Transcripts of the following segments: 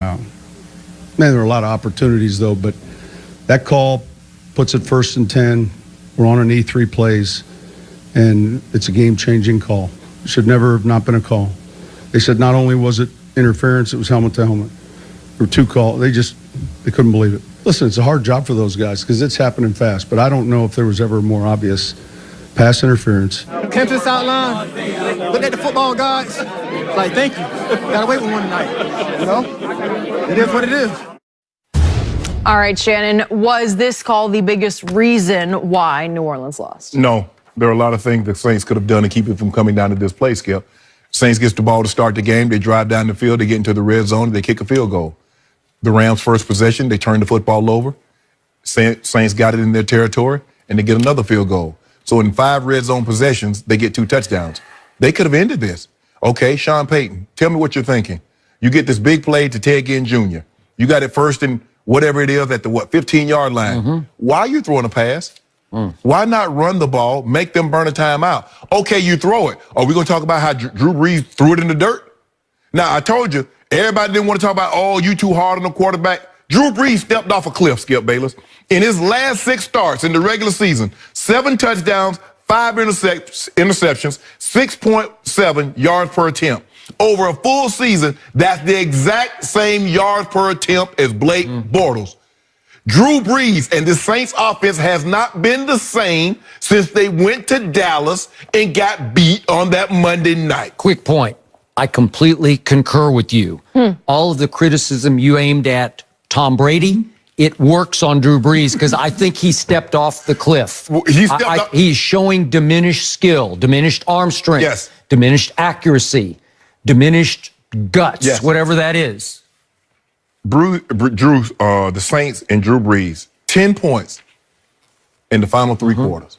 Man, there were a lot of opportunities, though, but that call puts it 1st and 10. We're on an E3 plays, and it's a game-changing call. It should never have not been a call. They said not only was it interference, it was helmet to helmet. There were 2 calls. They couldn't believe it. Listen, it's a hard job for those guys because it's happening fast, but I don't know if there was ever more obvious pass interference. Came to the sideline, looked at the football guys, like, thank you. Got away with one tonight. You know? It is what it is. All right, Shannon, was this call the biggest reason why New Orleans lost? No. There are a lot of things the Saints could have done to keep it from coming down to this play, Skip. Saints gets the ball to start the game. They drive down the field. They get into the red zone. They kick a field goal. The Rams' first possession, they turn the football over. Saints got it in their territory, and they get another field goal. So in 5 red zone possessions, they get 2 touchdowns. They could have ended this. Okay, Sean Payton, tell me what you're thinking. You get this big play to Ted Ginn Jr. You got it 1st and whatever it is at the, 15-yard line. Why are you throwing a pass? Why not run the ball, make them burn a timeout? Okay, you throw it. Are we going to talk about how Drew Brees threw it in the dirt? Now, I told you, everybody didn't want to talk about, oh, you too hard on the quarterback. Drew Brees stepped off a cliff, Skip Bayless. In his last 6 starts in the regular season, 7 touchdowns, 5 interceptions, 6.7 yards per attempt. Over a full season, that's the exact same yards per attempt as Blake Bortles. Drew Brees and the Saints offense has not been the same since they went to Dallas and got beat on that Monday night. Quick point. I completely concur with you. All of the criticism you aimed at Tom Brady, it works on Drew Brees because I think he stepped off the cliff. He's showing diminished skill, diminished arm strength, diminished accuracy, diminished guts, whatever that is. Drew, the Saints and Drew Brees, 10 points in the final 3 quarters.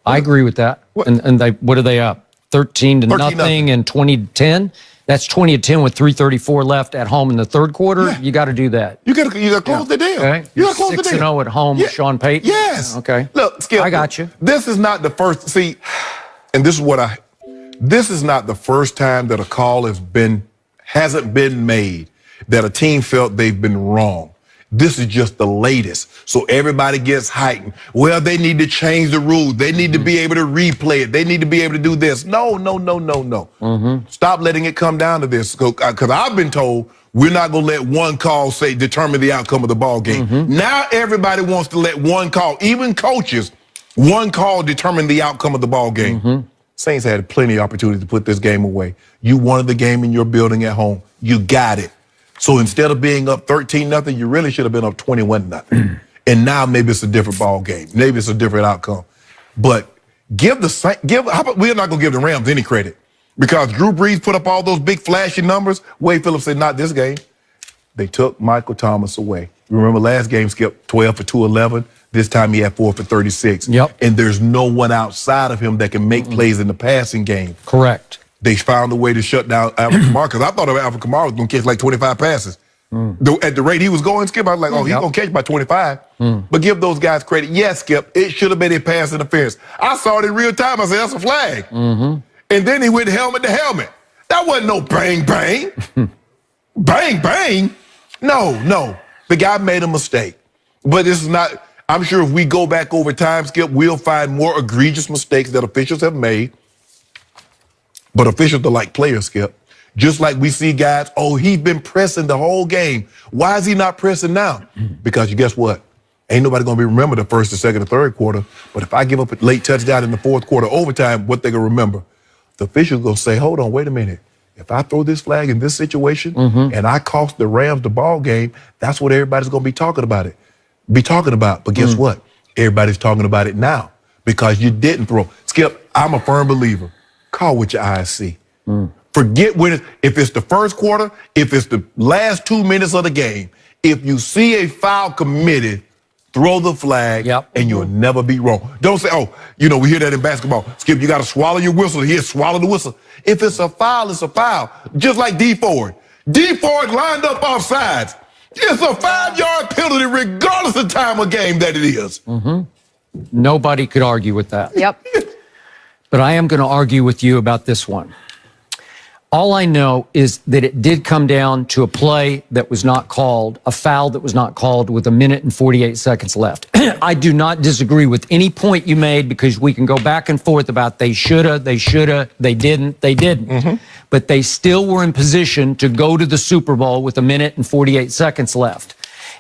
I agree with that. And what are they up? 13 to nothing in 2010? That's 20-10 with 3:34 left at home in the 3rd quarter. You got to do that. You got to close the deal. Okay. You got to close the deal. 6-0 at home with Sean Payton? Yes. Okay. Look, Skip. I got you. This is not the first, and this is what this is not the first time that a call hasn't been made that a team felt they've been wrong. This is just the latest. So everybody gets heightened. Well, they need to change the rules. They need to be able to replay it. They need to be able to do this. No. Stop letting it come down to this. Because I've been told we're not going to let one call determine the outcome of the ball game. Now everybody wants to let one call, even coaches, one call determine the outcome of the ball game. Saints had plenty of opportunity to put this game away. You wanted the game in your building at home. You got it. So instead of being up 13-0, you really should have been up 21-0. And now maybe it's a different ball game. Maybe it's a different outcome. But we're not going to give the Rams any credit because Drew Brees put up all those big flashy numbers. Wade Phillips said, not this game. They took Michael Thomas away. Remember last game, Skip, 12 for 211. This time he had 4 for 36. And there's no one outside of him that can make plays in the passing game. Correct. They found a way to shut down Alvin Kamara because I thought Alvin Kamara was going to catch like 25 passes. At the rate he was going, Skip, I was like, oh, he's going to catch by 25. But give those guys credit. Yes, Skip, it should have been a pass interference. I saw it in real time. I said, that's a flag. And then he went helmet to helmet. That wasn't no bang, bang. Bang, bang. No. The guy made a mistake. But this is not, I'm sure if we go back over time, Skip, we'll find more egregious mistakes that officials have made. But officials are like players, Skip. Just like we see guys, oh, he's been pressing the whole game. Why is he not pressing now? Because you guess what? Ain't nobody going to be remember the 1st, the 2nd, the 3rd quarter. But if I give up a late touchdown in the 4th quarter overtime, what they going to remember? The officials going to say, hold on, wait a minute. If I throw this flag in this situation and I cost the Rams the ball game, that's what everybody's going to be talking about But guess what? Everybody's talking about it now because you didn't throw. Skip, I'm a firm believer. Call what your eyes see. Forget if it's the 1st quarter, if it's the last 2 minutes of the game. If you see a foul committed, throw the flag, and you'll never be wrong. Don't say, oh, we hear that in basketball. Skip, you got to swallow your whistle. Here, swallow the whistle. If it's a foul, it's a foul. Just like D Ford. D Ford lined up off sides. It's a 5-yard penalty regardless of time of game that it is. Nobody could argue with that. But I am going to argue with you about this one. All I know is that it did come down to a play that was not called, a foul that was not called with 1 minute and 48 seconds left. I do not disagree with any point you made because we can go back and forth about they didn't. But they still were in position to go to the Super Bowl with 1 minute and 48 seconds left.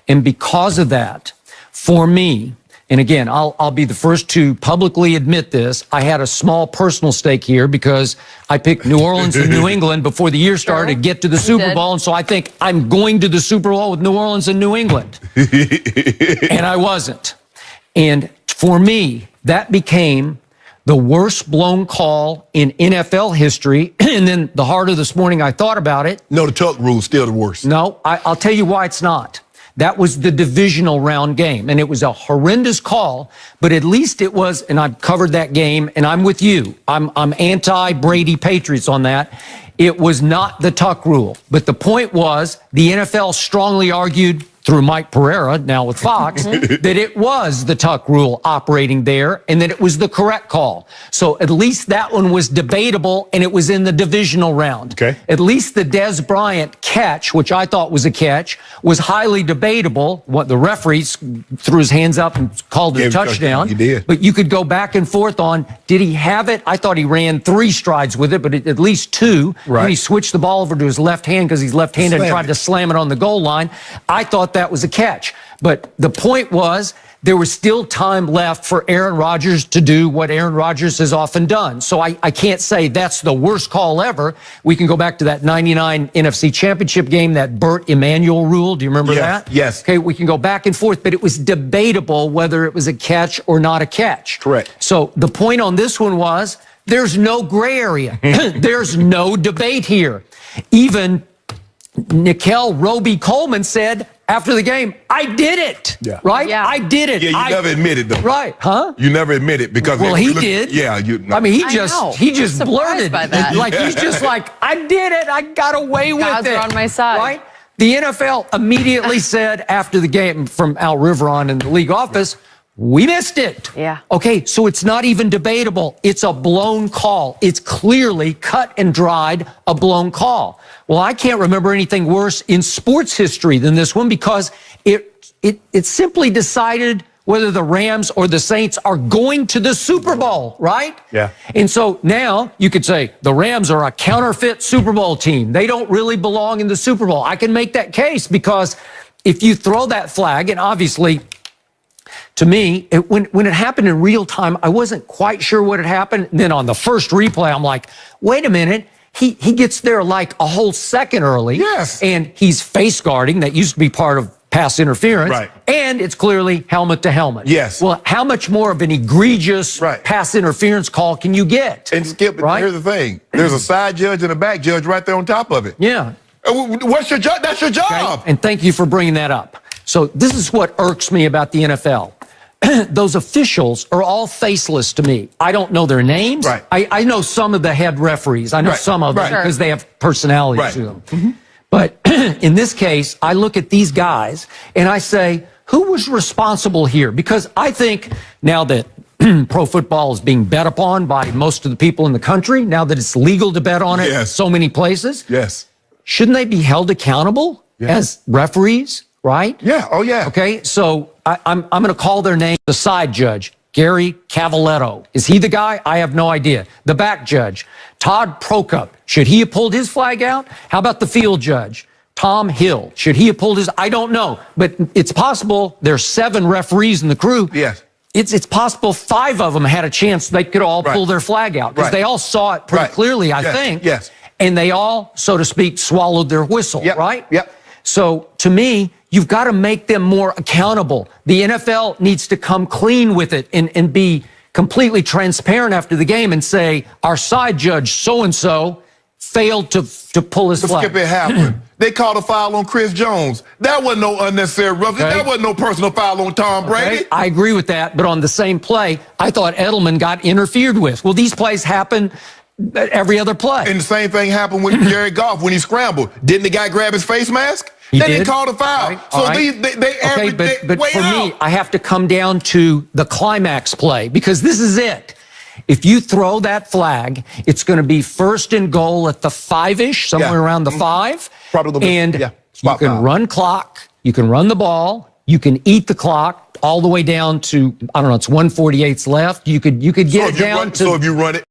And because of that, for me, and again, I'll be the first to publicly admit this, I had a small personal stake here because I picked New Orleans and New England before the year started to get to the Super Bowl. And so I think I'm going to the Super Bowl with New Orleans and New England. And I wasn't. And for me, that became the worst blown call in NFL history. And then the harder this morning I thought about it. No, the Tuck rule is still the worst. No, I'll tell you why it's not. That was the divisional round game, and it was a horrendous call, but at least it was, and I've covered that game, and I'm with you. I'm anti-Brady Patriots on that. It was not the Tuck rule, but the point was the NFL strongly argued through Mike Pereira, now with Fox, that it was the Tuck rule operating there and that it was the correct call. So at least that one was debatable and it was in the divisional round. Okay. At least the Des Bryant catch, which I thought was a catch, was highly debatable. What the referees threw his hands up and called it a touchdown. He did. But you could go back and forth on, did he have it? I thought he ran 3 strides with it, but at least 2. Right. When he switched the ball over to his left hand because he's left-handed and tried to slam it on the goal line. I thought that was a catch. But the point was there was still time left for Aaron Rodgers to do what Aaron Rodgers has often done. So I can't say that's the worst call ever. We can go back to that 99 NFC Championship game, that Burt Emanuel rule. Do you remember that? Yes. Okay, we can go back and forth, but it was debatable whether it was a catch or not a catch. Correct. So the point on this one was there's no gray area. There's no debate here. Even Nickel Roby Coleman said after the game, I did it. Yeah. Right? Yeah. I did it. Yeah, you never admitted though. Right. Huh? You never admitted because Well, he did. Yeah, I mean, he I just know. blurted By that. like he's just like, I did it. I got away with Gods it. are on my side. Right? The NFL immediately said after the game from Al Riveron in the league office, we missed it. Yeah. Okay, so it's not even debatable. It's a blown call. It's clearly cut and dried a blown call. Well, I can't remember anything worse in sports history than this one because it simply decided whether the Rams or the Saints are going to the Super Bowl, right? Yeah. And so now you could say the Rams are a counterfeit Super Bowl team. They don't really belong in the Super Bowl. I can make that case because if you throw that flag, and obviously to me, when it happened in real time, I wasn't quite sure what had happened. And then on the first replay, I'm like, wait a minute. He gets there like a whole second early. Yes. And he's face guarding. That used to be part of pass interference. Right. And it's clearly helmet to helmet. Yes. Well, how much more of an egregious Right. pass interference call can you get? And Skip, Right? here's the thing. There's a side judge and a back judge right there on top of it. Yeah. What's your job? That's your job. And thank you for bringing that up. So this is what irks me about the NFL. Those officials are all faceless to me. I don't know their names. Right. I know some of the head referees. I know Right. some of them Right. because they have personalities Right. to them. But in this case, I look at these guys and I say, who was responsible here? Because I think now that pro football is being bet upon by most of the people in the country, now that it's legal to bet on it in Yes. so many places, Yes. shouldn't they be held accountable as referees, right? Yeah. Oh, yeah. Okay, so I'm going to call their name. The side judge, Gary Cavaletto. Is he the guy? I have no idea. The back judge, Todd Prokop. Should he have pulled his flag out? How about the field judge, Tom Hill? Should he have pulled his? I don't know. But it's possible there's 7 referees in the crew. Yes. It's possible 5 of them had a chance they could all pull their flag out because Right. they all saw it pretty Right. clearly, I Yes. think. Yes. And they all, so to speak, swallowed their whistle, Yep. right? Yep. So to me, you've got to make them more accountable. The NFL needs to come clean with it and be completely transparent after the game and say, our side judge so-and-so failed to pull his flag. Skip, it happened. They called a foul on Chris Jones. That wasn't no unnecessary roughness. Okay. That wasn't no personal foul on Tom Brady. Okay, I agree with that, but on the same play, I thought Edelman got interfered with. Well, these plays happen every other play. And the same thing happened with Jared Goff when he scrambled. Didn't the guy grab his face mask? He They did. didn't call the foul. Right. So All right. they Okay, average, but way for me, out. I have to come down to the climax play because this is it. If you throw that flag, it's going to be first and goal at the 5-ish, somewhere around the 5. Probably a little bit, and yeah. you Spot can 5. run clock, you can run the ball, you can eat the clock all the way down to, I don't know, it's 148 left. You could get it down to. So if you run it.